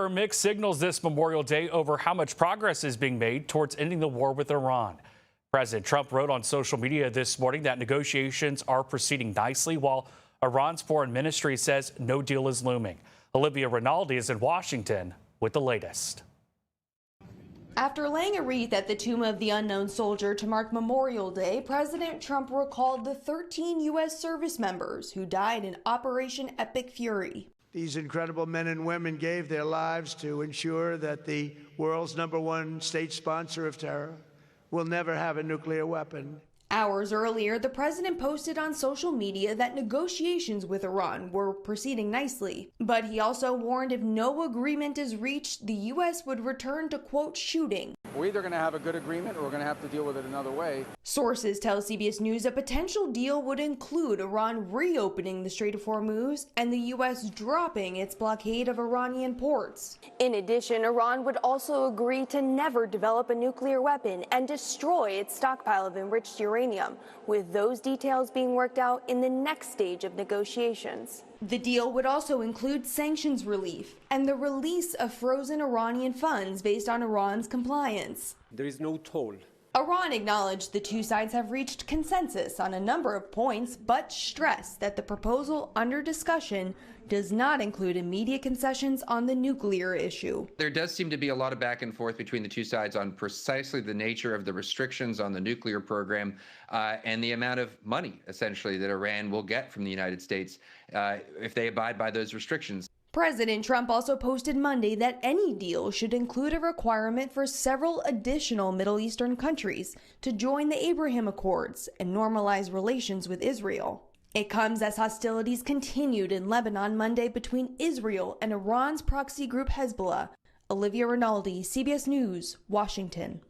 There are mixed signals this Memorial Day over how much progress is being made towards ending the war with Iran. President Trump wrote on social media this morning that negotiations are proceeding nicely, while Iran's foreign ministry says no deal is looming. Olivia Rinaldi is in Washington with the latest. After laying a wreath at the tomb of the unknown soldier to mark Memorial Day, President Trump recalled the 13 U.S. service members who died in Operation Epic Fury. These incredible men and women gave their lives to ensure that the world's #1 state sponsor of terror will never have a nuclear weapon. Hours earlier, the president posted on social media that negotiations with Iran were proceeding nicely. But he also warned if no agreement is reached, the U.S. would return to, quote, shooting. We're either going to have a good agreement or we're going to have to deal with it another way. Sources tell CBS News a potential deal would include Iran reopening the Strait of Hormuz and the U.S. dropping its blockade of Iranian ports. In addition, Iran would also agree to never develop a nuclear weapon and destroy its stockpile of enriched uranium, with those details being worked out in the next stage of negotiations. The deal would also include sanctions relief and the release of frozen Iranian funds based on Iran's compliance. There is no toll. Iran acknowledged the two sides have reached consensus on a number of points, but stressed that the proposal under discussion does not include immediate concessions on the nuclear issue. There does seem to be a lot of back and forth between the two sides on precisely the nature of the restrictions on the nuclear program and the amount of money, essentially, that Iran will get from the United States if they abide by those restrictions. President Trump also posted Monday that any deal should include a requirement for several additional Middle Eastern countries to join the Abraham Accords and normalize relations with Israel. It comes as hostilities continued in Lebanon Monday between Israel and Iran's proxy group Hezbollah. Olivia Rinaldi, CBS News, Washington.